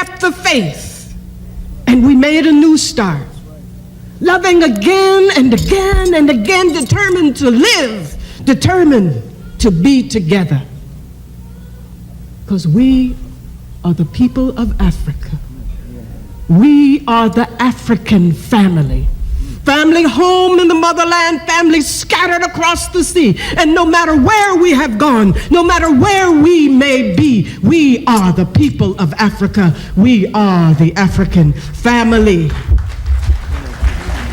kept the faith, and we made a new start. Loving again and again and again, determined to live, determined to be together. Because we are the people of Africa. We are the African family. Family home in the motherland, family scattered across the sea. And no matter where we have gone, no matter where we may be, we are the people of Africa. We are the African family.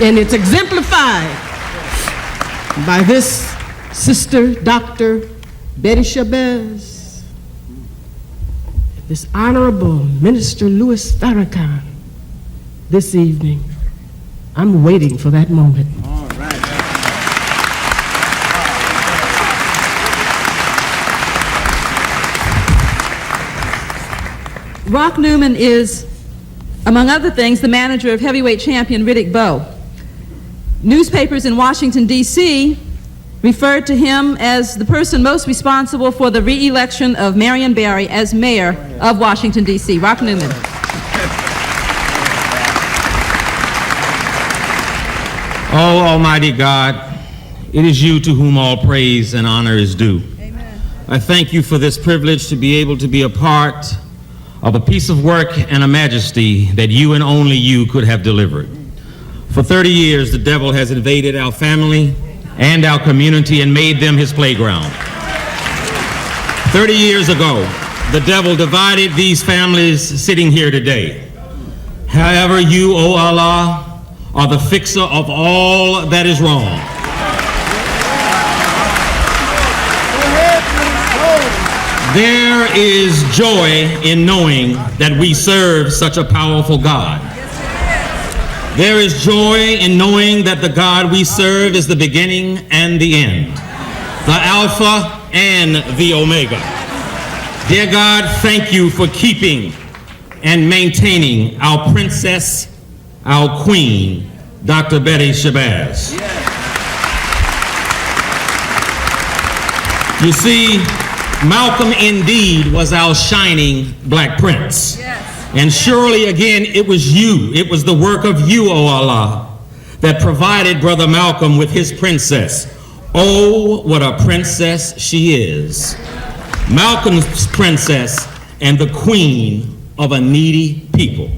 And it's exemplified by this sister, Dr. Betty Shabazz, this Honorable Minister Louis Farrakhan this evening. I'm waiting for that moment. All right. Rock Newman is, among other things, the manager of heavyweight champion Riddick Bowe. Newspapers in Washington, D.C. referred to him as the person most responsible for the re-election of Marion Barry as mayor of Washington, D.C. Rock Newman. Oh, Almighty God, it is you to whom all praise and honor is due. Amen. I thank you for this privilege to be able to be a part of a piece of work and a majesty that you and only you could have delivered. For 30 years, the devil has invaded our family and our community and made them his playground. 30 years ago, the devil divided these families sitting here today. However, you, O Allah, are the fixer of all that is wrong. There is joy in knowing that we serve such a powerful God. There is joy in knowing that the God we serve is the beginning and the end, the Alpha and the Omega. Dear God, thank you for keeping and maintaining our princess, our queen, Dr. Betty Shabazz. You see, Malcolm indeed was our shining black prince. And surely again, it was you, it was the work of you, O Allah, that provided Brother Malcolm with his princess. Oh, what a princess she is. Malcolm's princess and the queen of a needy people.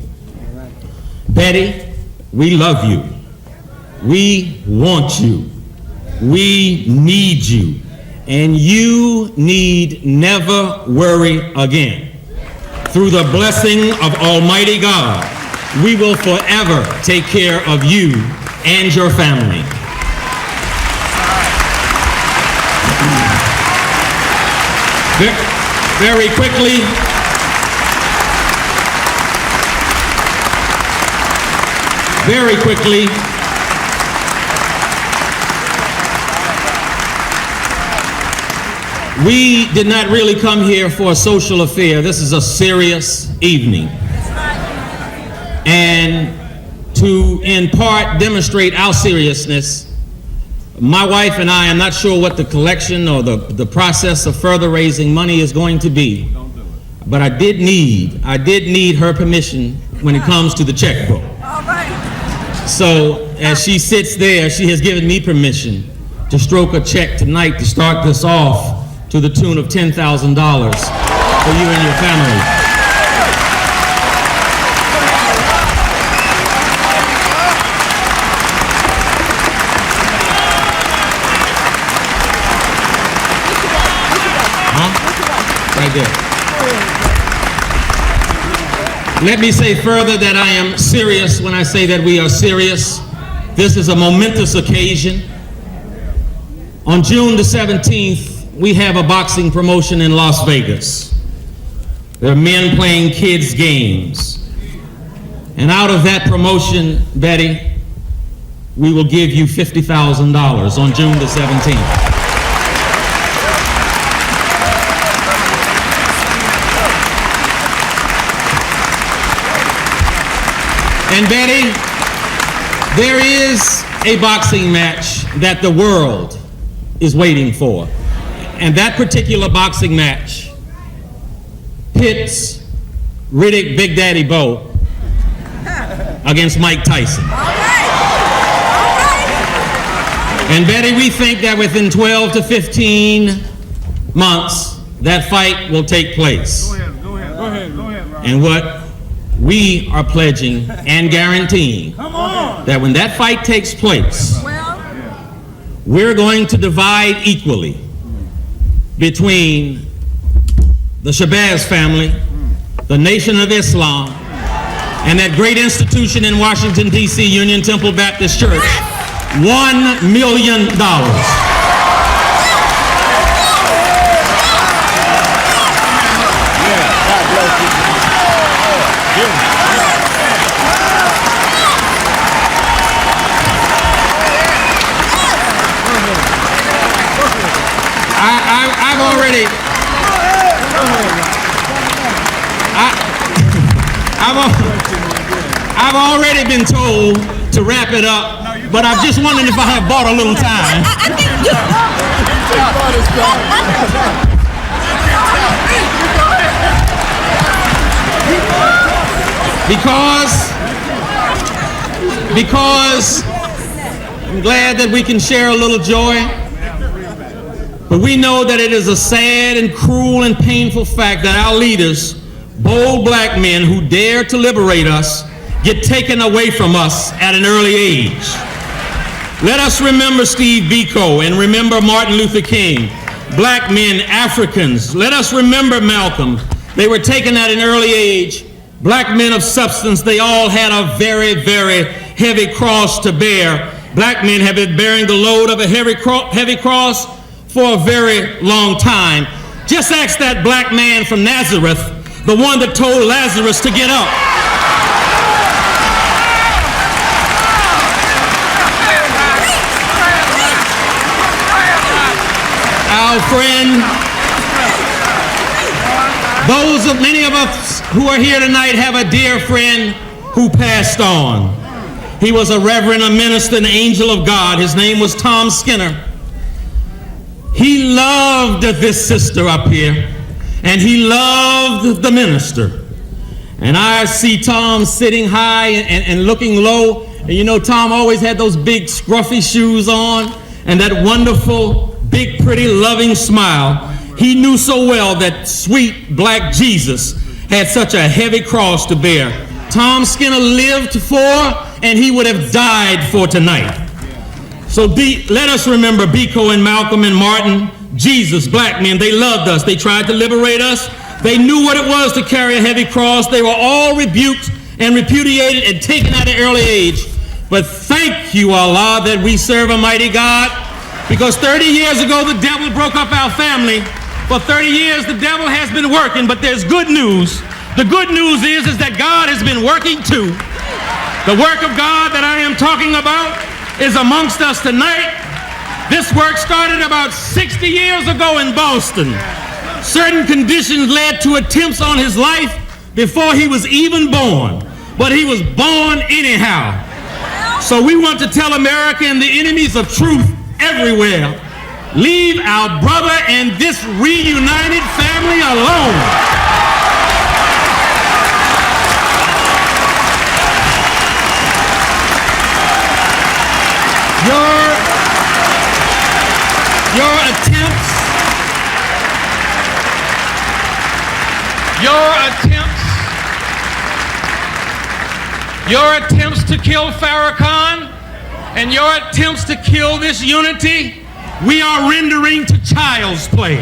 Betty, we love you. We want you. We need you. And you need never worry again. Through the blessing of Almighty God, we will forever take care of you and your family. Very quickly, we did not really come here for a social affair. This is a serious evening. And to, in part, demonstrate our seriousness, my wife and I am not sure what the collection or the process of further raising money is going to be. But I did need her permission when it comes to the checkbook. So as she sits there, she has given me permission to stroke a check tonight to start this off to the tune of $10,000 for you and your family. Right there. Let me say further that I am serious when I say that we are serious. This is a momentous occasion. On June the 17th, we have a boxing promotion in Las Vegas. There are men playing kids' games. And out of that promotion, Betty, we will give you $50,000 on June the 17th. And Betty, there is a boxing match that the world is waiting for. And that particular boxing match pits Riddick Big Daddy Bo against Mike Tyson. And Betty, we think that within 12 to 15 months, that fight will take place. Go ahead. And what we are pledging and guaranteeing that when that fight takes place, we're going to divide equally between the Shabazz family, the Nation of Islam, and that great institution in Washington, D.C., Union Temple Baptist Church, $1 million. I've already been told to wrap it up, but I'm just wondering if I have bought a little time. Because I'm glad that we can share a little joy, but we know that it is a sad and cruel and painful fact that our leaders, bold black men who dare to liberate us, get taken away from us at an early age. Let us remember Steve Biko and remember Martin Luther King, black men, Africans. Let us remember Malcolm. They were taken at an early age. Black men of substance, they all had a very, very heavy cross to bear. Black men have been bearing the load of a heavy cross for a very long time. Just ask that black man from Nazareth, the one that told Lazarus to get up. Our friend, many of us who are here tonight have a dear friend who passed on. He was a reverend, a minister, an angel of God. His name was Tom Skinner. He loved this sister up here, and he loved the minister. And I see Tom sitting high and looking low. And you know, Tom always had those big scruffy shoes on and that wonderful, big, pretty, loving smile. He knew so well that sweet black Jesus had such a heavy cross to bear. Tom Skinner lived for, and he would have died for tonight. So let us remember Biko and Malcolm and Martin, Jesus, black men. They loved us. They tried to liberate us. They knew what it was to carry a heavy cross. They were all rebuked and repudiated and taken at an early age. But thank you, Allah, that we serve a mighty God, because 30 years ago the devil broke up our family. For 30 years the devil has been working, but there's good news. The good news is that God has been working too. The work of God that I am talking about is amongst us tonight. This work started about 60 years ago in Boston. Certain conditions led to attempts on his life before he was even born, but he was born anyhow. So we want to tell America and the enemies of truth everywhere, leave our brother and this reunited family alone. Your attempts to kill Farrakhan and your attempts to kill this unity, we are rendering to child's play.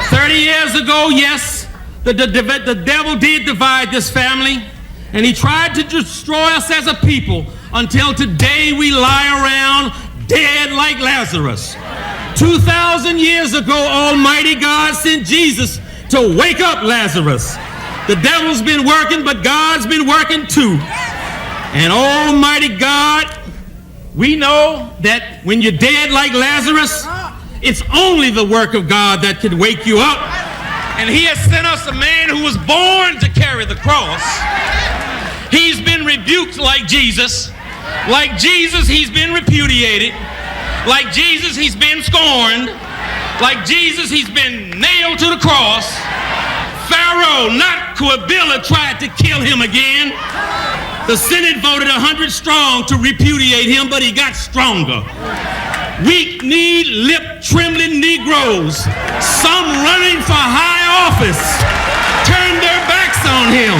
30 years ago, yes, the devil did divide this family, and he tried to destroy us as a people until today we lie around dead like Lazarus. 2,000 years ago, Almighty God sent Jesus to wake up Lazarus. The devil's been working, but God's been working too. And Almighty God, we know that when you're dead like Lazarus, it's only the work of God that can wake you up. And he has sent us a man who was born to carry the cross. He's been rebuked like Jesus. Like Jesus, he's been repudiated. Like Jesus, he's been scorned. Like Jesus, he's been nailed to the cross. Pharaoh, not Quabilla, tried to kill him again. The Senate voted 100 strong to repudiate him, but he got stronger. Weak-kneed, lip-trembling Negroes, some running for high office, turned their backs on him,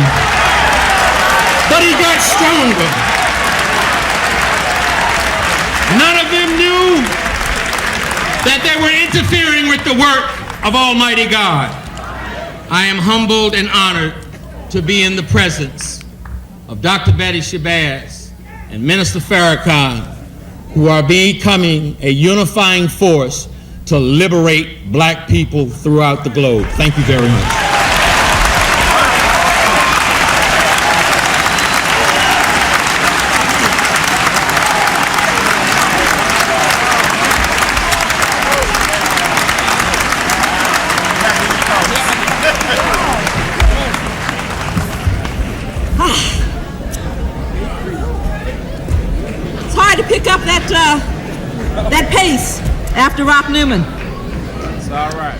but he got stronger. None of them knew that they were interfering with the work of Almighty God. I am humbled and honored to be in the presence of Dr. Betty Shabazz and Minister Farrakhan, who are becoming a unifying force to liberate black people throughout the globe. Thank you very much. It's hard to pick up that pace after Rock Newman. It's all right.